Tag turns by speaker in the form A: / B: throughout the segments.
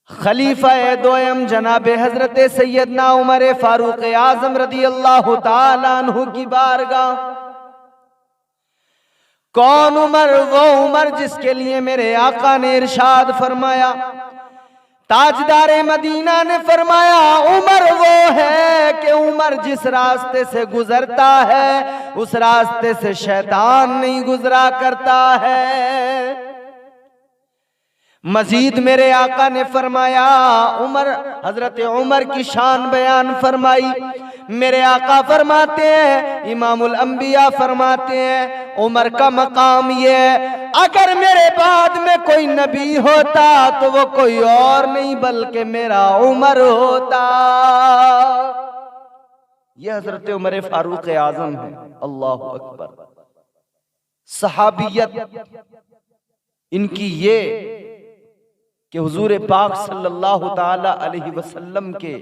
A: खलीफा दोयम जनाब हजरत सैयदना उमर फारूक आजम रदी अल्लाह ताला अन्हु की बारगाह। कौन उमर? वो उमर जिसके लिए मेरे आका ने इरशाद फरमाया, ताजदारे मदीना ने फरमाया, उमर वो है कि उमर जिस रास्ते से गुजरता है उस रास्ते से शैतान नहीं गुजरा करता है। मजीद मेरे आका ने फरमाया, उमर हजरत उमर की शान बयान फरमाई। मेरे आका फरमाते हैं, इमामुल अंबिया फरमाते हैं, उमर का मकाम ये है, अगर मेरे बाद में कोई नबी होता तो वो कोई और नहीं बल्कि मेरा उमर होता। ये हजरत उमर फारूक आजम है। अल्लाह अकबर। सहाबियत इनकी ये कि हुजूर पाक सल्लल्लाहु ताला अलैहि वसल्लम के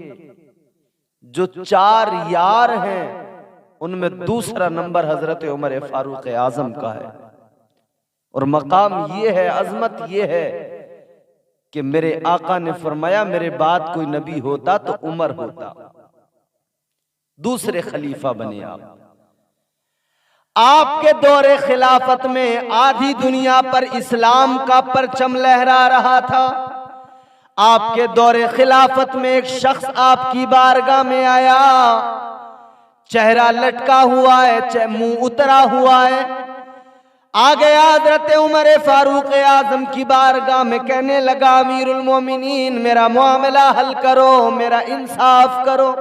A: जो 4 यार हैं उनमें दूसरा नंबर हजरत उमर फारूक आजम का है। और मकाम ये है, अजमत ये है कि मेरे आका ने फरमाया मेरे बाद कोई नबी होता तो उमर होता, दूसरे खलीफा बने आप। आपके दौरे खिलाफत में आधी दुनिया पर इस्लाम का परचम लहरा रहा था। आपके दौरे खिलाफत में एक शख्स आपकी बारगाह में आया, चेहरा लटका हुआ है, मुंह उतरा हुआ है। आ गया हजरत उमर फारूक आजम की बारगाह में, कहने लगा, अमीरुल मोमिनीन मेरा मामला हल करो, मेरा इंसाफ करो।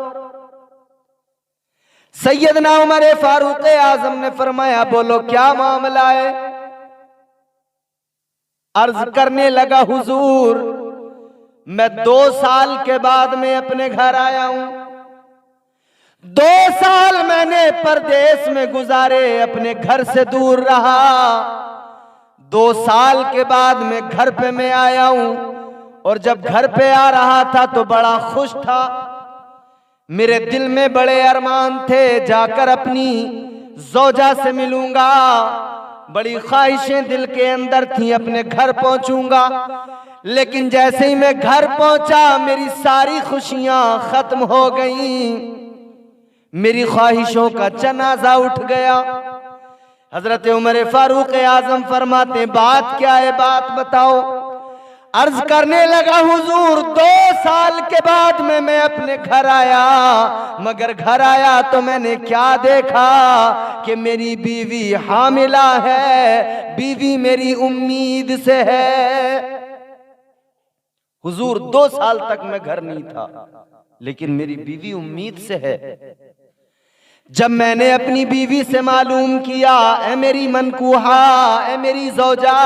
A: सैयदना उमर फारूक आजम ने फरमाया, बोलो क्या मामला है? अर्ज करने लगा, हुजूर मैं 2 साल के बाद में अपने घर आया हूं। 2 साल मैंने परदेश में गुजारे, अपने घर से दूर रहा। 2 साल के बाद में घर पे मैं आया हूं, और जब घर पे आ रहा था तो बड़ा खुश था। मेरे दिल में बड़े अरमान थे, जाकर अपनी ज़ौजा से मिलूंगा। बड़ी ख्वाहिशें दिल के अंदर थी, अपने घर पहुंचूंगा। लेकिन जैसे ही मैं घर पहुंचा मेरी सारी खुशियां खत्म हो गईं, मेरी ख्वाहिशों का जनाजा उठ गया। हजरत उमर फारूक आजम फरमाते, बात क्या है, बात बताओ। अर्ज करने लगा, हुजूर 2 साल के बाद में मैं अपने घर आया, मगर घर आया तो मैंने क्या देखा कि मेरी बीवी हामिला है, बीवी मेरी उम्मीद से है। हुजूर 2 साल तक मैं घर नहीं था, लेकिन मेरी बीवी उम्मीद से है। जब मैंने अपनी बीवी से मालूम किया, ए मेरी मनकूहा, ए मेरी ज़ौजा,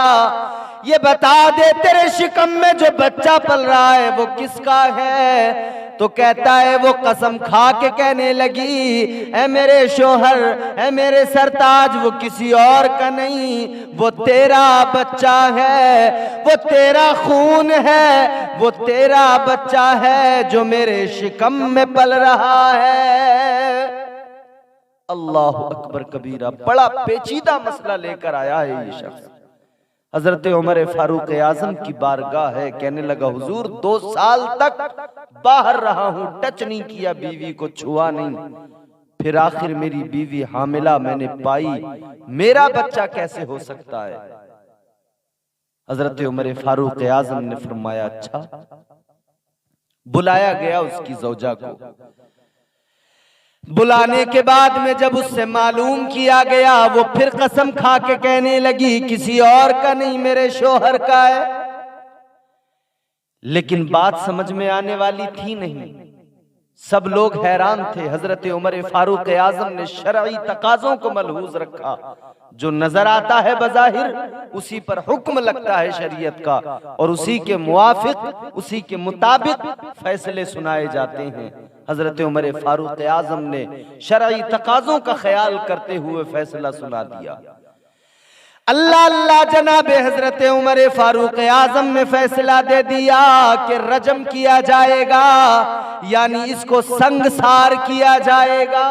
A: ये बता दे तेरे शिकम में जो बच्चा पल रहा है वो किसका है? तो कहता है, वो कसम खा के कहने लगी, ए मेरे शोहर, ए मेरे सरताज, वो किसी और का नहीं, वो तेरा बच्चा है, वो तेरा खून है, वो तेरा बच्चा है जो मेरे शिकम में पल रहा है। अल्लाह अकबर कबीरा। बड़ा पेचीदा मसला लेकर आया है ये शख्स। हजरत उमर फारूक आजम की बारगाह है। कहने लगा, हुजूर 2 साल तक बाहर रहा हूं, टच नहीं किया, बीवी को छुआ नहीं, फिर आखिर मेरी बीवी हामिला मैंने पाई, मेरा बच्चा कैसे हो सकता है? हजरत उमर फारूक आजम ने फरमाया, अच्छा। बुलाया गया उसकी ज़ौजा को। बुलाने के बाद में जब उससे मालूम किया गया, वो फिर कसम खा के कहने लगी, किसी और का नहीं, मेरे शोहर का है। लेकिन बात समझ में आने वाली थी नहीं, सब लोग हैरान थे। हजरत उमर फारूक आजम ने शरई तकाज़ों को मलहूज रखा। जो नजर आता है बज़ाहिर उसी पर हुक्म लगता है शरीयत का, और उसी के मुआफिक, उसी के मुताबिक फैसले सुनाए जाते हैं। हजरत उमर फारूक आजम ने शरई तकाज़ों का ख्याल करते हुए फैसला सुना दिया। अल्लाह अल्लाह जनाब हजरत उमर फारूक आजम ने फैसला दे दिया कि रजम किया जाएगा, यानी इसको संगसार किया जाएगा।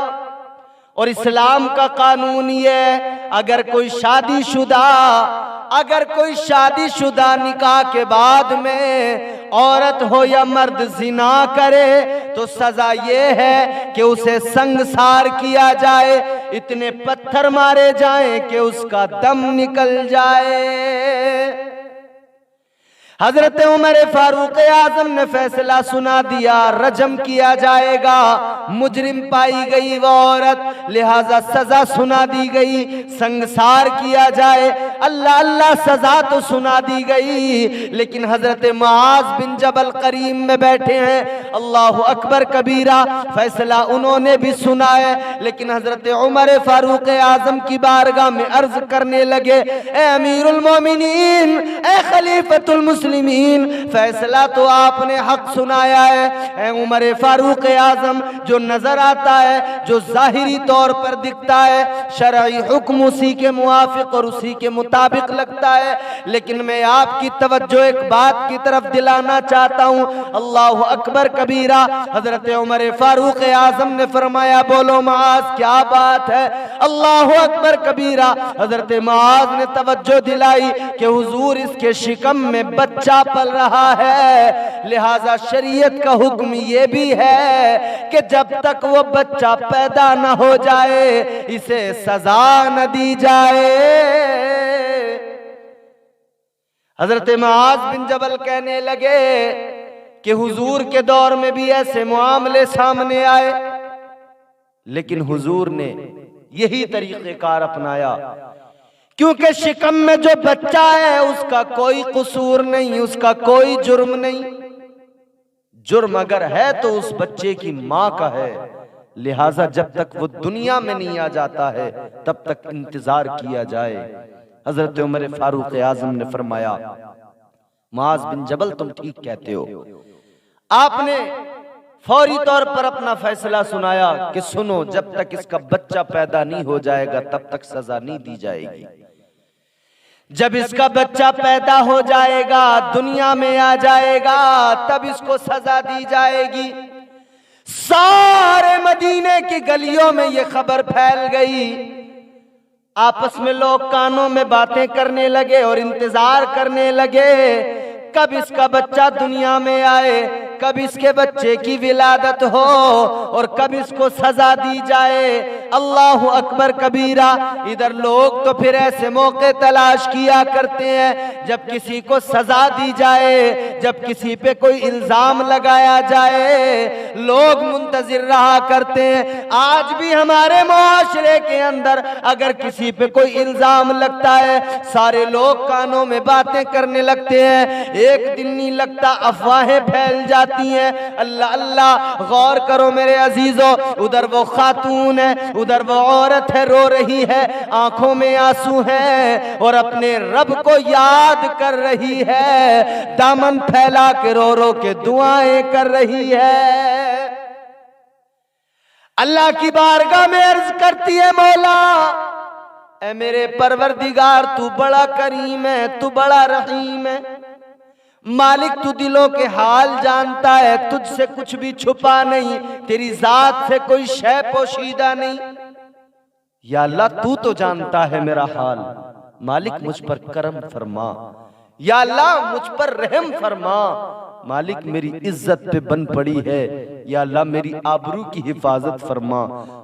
A: और इस्लाम का कानून ये है, अगर कोई शादीशुदा निकाह के बाद में औरत हो या मर्द जिना करे तो सजा ये है कि उसे संगसार किया जाए, इतने पत्थर मारे जाएं कि उसका दम निकल जाए। हजरत उमर फारूक आजम ने फैसला सुना दिया, रजम किया जाएगा। मुजरिम पाई गई वो औरत, लिहाजा सजा सुना दी गई, संगसार किया जाए। अल्लाह अल्लाह सजा तो सुना दी गई, लेकिन हजरत मुआज बिन जबल करीम में बैठे हैं, अल्लाह अकबर कबीरा, फैसला उन्होंने भी सुना है। लेकिन हजरत उमर फारूक आजम की बारगाह में अर्ज करने लगे, ए अमीरुल मोमिनीन, ए खलीफतुल मुस्लिमीन, फैसला तो आपने हक सुनाया है। उमर फारूक आजम, जो नजर आता है, जो जाहिरी तौर पर दिखता है, शरई हुक्म उसी के मुआफिक और उसी के मुताबिक लगता है, लेकिन मैं आपकी तवज्जो एक बात की तरफ दिलाना चाहता हूँ। अल्लाह अकबर कबीरा, हजरत उमर फारूक आजम ने फरमाया, बोलो मुआज क्या बात है। अल्लाह अकबर कबीरा, हजरत मुआज ने तवज्जो दिलाई कि हुजूर इसके शिकम में बच्चा पल रहा है, लिहाजा शरीयत का हुक्म ये भी है कि जब तक वो बच्चा पैदा न हो जाए इसे सजा न दी जाए। हजरत मुआज बिन जबल कहने लगे कि हुजूर के दौर में भी ऐसे मामले सामने आए, लेकिन हुजूर ने यही तरीक़ेकार अपनाया, क्योंकि शिकम में जो बच्चा है उसका कोई कसूर नहीं, उसका कोई जुर्म नहीं। जुर्म अगर है तो उस बच्चे की माँ का है, लिहाजा जब तक वो दुनिया में नहीं आ जाता है तब तक इंतजार किया जाए। हजरत उमर फारूक आजम ने फरमाया, मुआज बिन जबल तुम ठीक कहते हो। आपने फौरी तौर पर अपना फैसला सुनाया कि सुनो, जब तक इसका बच्चा पैदा नहीं हो जाएगा तब तक सजा नहीं दी जाएगी। जब इसका बच्चा पैदा हो जाएगा, दुनिया में आ जाएगा, तब इसको सजा दी जाएगी। सारे मदीने की गलियों में यह खबर फैल गई। आपस में लोग कानों में बातें करने लगे और इंतजार करने लगे कब इसका बच्चा दुनिया में आए, कब इसके बच्चे की विलादत हो और कब इसको सजा दी जाए। अल्लाह अकबर कबीरा। इधर लोग तो फिर ऐसे मौके तलाश किया करते हैं जब किसी को सजा दी जाए, जब किसी पे कोई इल्जाम लगाया जाए, लोग मुंतजिर रहा करते हैं। आज भी हमारे मुआशरे के अंदर अगर किसी पे कोई इल्जाम लगता है, सारे लोग कानों में बातें करने लगते हैं। एक दिन नहीं लगता अफवाहें फैल जाती हैं। अल्लाह अल्लाह, गौर करो मेरे अजीजों, उधर वो खातून है, उधर वो औरत है, रो रही है, आंखों में आंसू हैं और अपने रब को याद कर रही है, दामन फैला के रो रो के दुआएं कर रही है। अल्लाह की बारगाह में अर्ज करती है, मौला ऐ मेरे परवरदिगार, तू बड़ा करीम है, तू बड़ा रहीम है, मालिक तू दिलों के हाल जानता है, तुझसे कुछ भी छुपा नहीं, तेरी जात से कोई शय पोशीदा नहीं। या अल्लाह तू तो जानता है मेरा हाल, मालिक मुझ पर करम फरमा, या अल्लाह मुझ पर रहम फरमा, मालिक मेरी इज्जत पे बन पड़ी है, या अल्लाह मेरी आबरू की हिफाजत फरमा।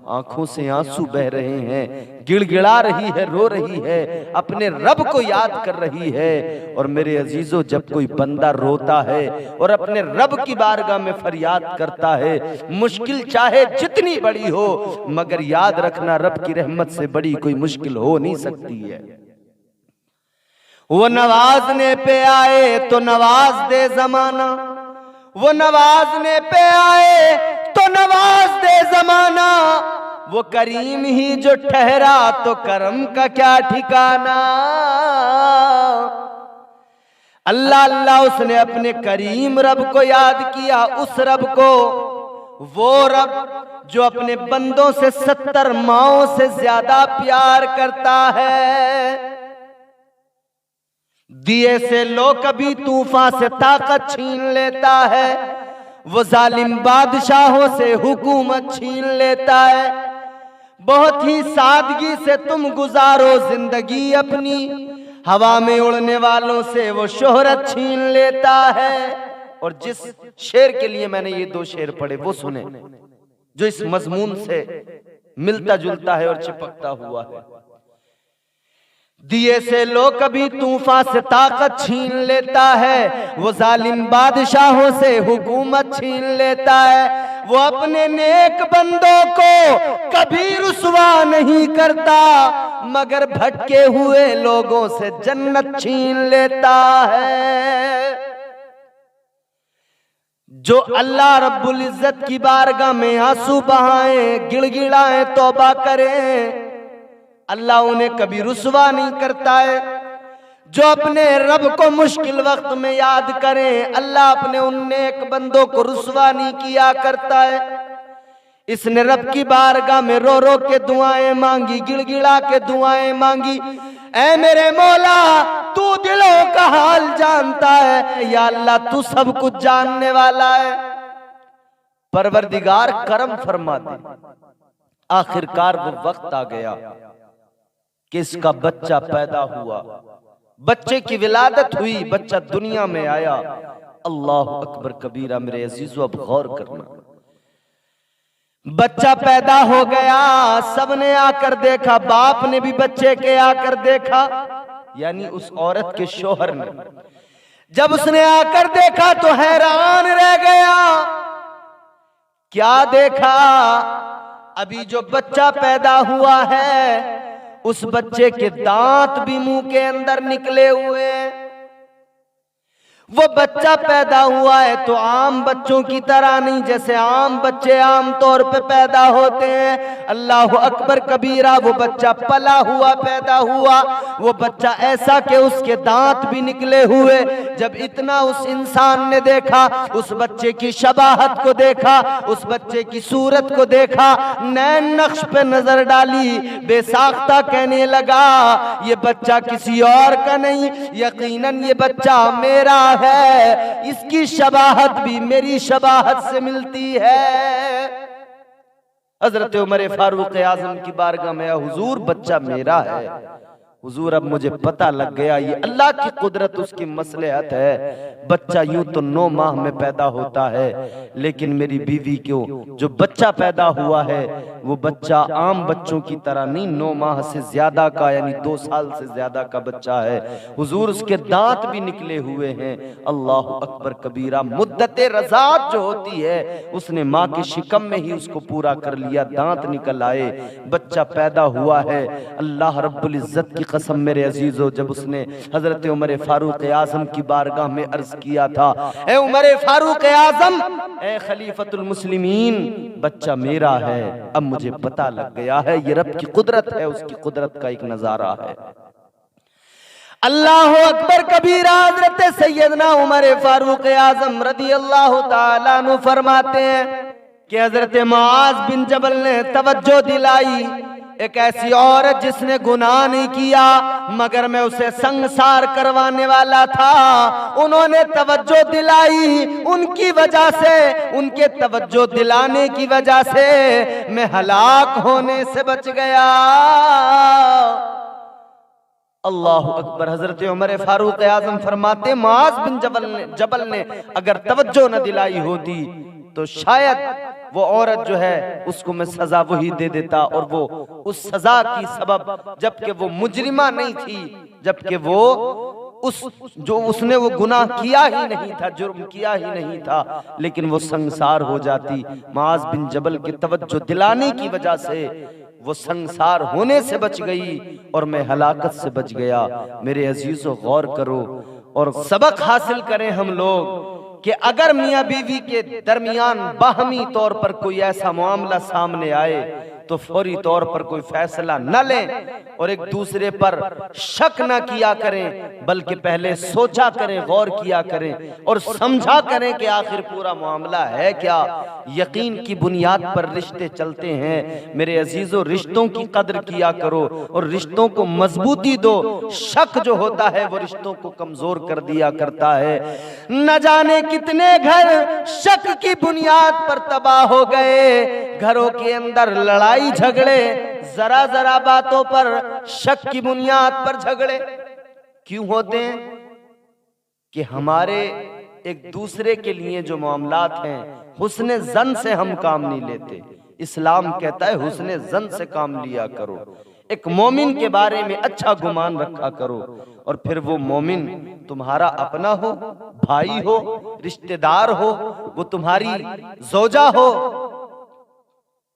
A: आंखों से आंसू बह रहे हैं, गिड़गिड़ा रही है, रो रही है, अपने रब को याद कर रही है। और मेरे अजीजों, जब कोई बंदा रोता है और अपने रब की बारगाह में फरियाद करता है, मुश्किल चाहे जितनी बड़ी हो, मगर याद रखना रब की रहमत से बड़ी कोई मुश्किल हो नहीं सकती है। वो नवाजने पे आए तो नवाज दे जमाना, वो नवाजने पे आए तो नवाज दे जमाना, वो करीम ही जो ठहरा तो करम का क्या ठिकाना। अल्लाह अल्लाह, उसने अपने करीम रब को याद किया, उस रब को, वो रब जो अपने बंदों से 70 माओं से ज्यादा प्यार करता है। दिए से लो कभी तूफान से ताकत छीन लेता है, वो जालिम बादशाहों से हुकूमत छीन लेता है। बहुत ही सादगी से तुम गुजारो जिंदगी अपनी, हवा में उड़ने वालों से वो शोहरत छीन लेता है। और जिस शेर के लिए मैंने ये दो शेर पढ़े वो सुने, जो इस मजमून से मिलता जुलता है और चिपकता हुआ है। दिए से लो कभी तूफान से ताकत छीन लेता है, वो जालिम बादशाहों से हुकूमत छीन लेता है। वो अपने नेक बंदों को कभी रुसवा नहीं करता, मगर भटके हुए लोगों से जन्नत छीन लेता है। जो अल्लाह रब्बुल इज्जत की बारगाह में आंसू बहाए, गिड़गिड़ाए, तौबा करें, अल्लाह उन्हें कभी रुसवा नहीं करता है। जो अपने रब को मुश्किल वक्त में याद करें, अल्लाह अपने उन नेक बंदों को रुसवा नहीं किया करता है। इसने रब की बारगाह में रो रो के दुआएं मांगी, गिड़गिड़ा के दुआएं मांगी, ऐ मेरे मौला तू दिलों का हाल जानता है, या अल्लाह तू सब कुछ जानने वाला है। परवरदिगार करम फरमा दे। आखिरकार वो वक्त आ गया कि इसका बच्चा पैदा हुआ, बच्चे की विलादत हुई, बच्चा दुनिया में आया। अल्लाह अकबर कबीरा। मेरे अजीजों अब गौर करना, बच्चा पैदा हो गया, सबने आकर देखा, बाप ने भी बच्चे के आकर देखा, यानी उस औरत के शोहर ने। जब उसने आकर देखा तो हैरान रह गया। क्या देखा? अभी जो बच्चा पैदा हुआ है उस बच्चे के दांत भी मुंह के अंदर निकले हुए हैं। वो बच्चा पैदा हुआ है तो आम बच्चों की तरह नहीं, जैसे आम बच्चे आम तौर पे पैदा होते हैं। अल्लाह अकबर कबीरा। वो बच्चा पला हुआ पैदा हुआ, वो बच्चा ऐसा कि उसके दांत भी निकले हुए। जब इतना उस इंसान ने देखा, उस बच्चे की शबाहत को देखा, उस बच्चे की सूरत को देखा, नैन नक्श पे नजर डाली, बेसाख्ता कहने लगा ये बच्चा किसी और का नहीं, यकीनन ये बच्चा मेरा है, इसकी शबाहत भी मेरी शबाहत से मिलती है। हजरत उमर फारूक आजम की बारगाह में, हुजूर बच्चा मेरा है। हुजूर अब मुझे पता लग गया ये अल्लाह की कुदरत, उसकी मसलहत है। बच्चा यूं तो 9 माह में पैदा होता है, लेकिन मेरी बीवी को जो बच्चा पैदा हुआ है वो बच्चा आम बच्चों की तरह नहीं, 9 माह से ज्यादा का, यानी 2 साल से ज्यादा का बच्चा है। हुजूर उसके दांत भी निकले हुए हैं। अल्लाह अकबर कबीरा। मुद्दते रज़ात जो होती है उसने माँ के शिकम में ही उसको पूरा कर लिया, दांत निकल आए, बच्चा पैदा हुआ है। अल्लाह रब्बुल इज्जत की कसम मेरे अजीजों, जब उसने हजरत उमर फारूक आजम की बारगाह में अर्ज किया था, ए उमर फारूक आजम, ए खलीफतुल मुस्लिमीन, बच्चा मेरा है। अब मुझे पता लग गया है ये रब की कुदरत है, उसकी कुदरत का एक नजारा है। अल्लाह अकबर कबीरा। हजरत सैयदना उमर फारूक आजम रदी अल्लाह ताला अन्हु फरमाते हैं कि हजरत मुआज बिन जबल ने तवज्जो दिलाई, एक ऐसी औरत जिसने गुनाह नहीं किया मगर मैं उसे संसार करवाने वाला था, उन्होंने तवज्जो दिलाई, उनकी वजह से, उनके तवज्जो दिलाने की वजह से मैं हलाक होने से बच गया। अल्लाह अकबर। हजरत उमर फारूक आजम फरमाते, मुआज बिन जबल ने अगर तवज्जो न दिलाई होती तो शायद वो औरत जो है उसको मैं सजा वही दे देता, और वो उस सजा की सबब, जबकि वो मुजरिमा नहीं थी, जबकि वो उसने वो गुनाह किया ही नहीं था, जुर्म किया ही नहीं था, लेकिन वो संसार हो जाती। मुआज बिन जबल के तवज्जो दिलाने की वजह से वो संसार होने से बच गई और मैं हलाकत से बच गया। मेरे अजीजों गौर करो और सबक हासिल करें हम लोग कि अगर मियाँ बीवी के दरमियान बाहमी तौर पर कोई ऐसा मामला सामने आए तो फौरी तौर पर कोई फैसला न लें और एक दूसरे पर शक न किया करें, बल्कि पहले सोचा करें, गौर किया करें और समझा करें कि आखिर पूरा मामला है क्या। यकीन की बुनियाद पर रिश्ते चलते हैं। मेरे अजीजों, रिश्तों की कदर किया करो और रिश्तों को मजबूती दो। शक जो होता है वो रिश्तों को कमजोर कर दिया करता है। न जाने कितने घर शक की बुनियाद पर तबाह हो गए, घरों के अंदर लड़ाई झगड़े जरा जरा बातों पर शक की बुनियाद पर झगड़े क्यों होते हैं? कि हमारे एक दूसरे के लिए जो मामलात हैं, हुस्ने जन से हम काम नहीं लेते। इस्लाम कहता है हुस्ने जन से काम लिया करो, एक मोमिन के बारे में अच्छा गुमान रखा करो, और फिर वो मोमिन तुम्हारा अपना हो, भाई हो, रिश्तेदार हो, वो तुम्हारी जोजा हो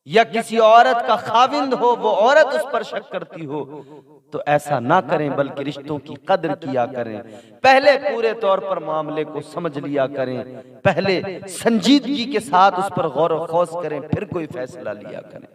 A: या किसी औरत का खाविंद हो, वो औरत उस पर शक करती हो, तो ऐसा ना करें, बल्कि रिश्तों की कदर किया करें। पहले पूरे तौर पर मामले को समझ लिया करें, पहले संजीदगी के साथ उस पर गौर व खौस करें, फिर कोई फैसला लिया करें।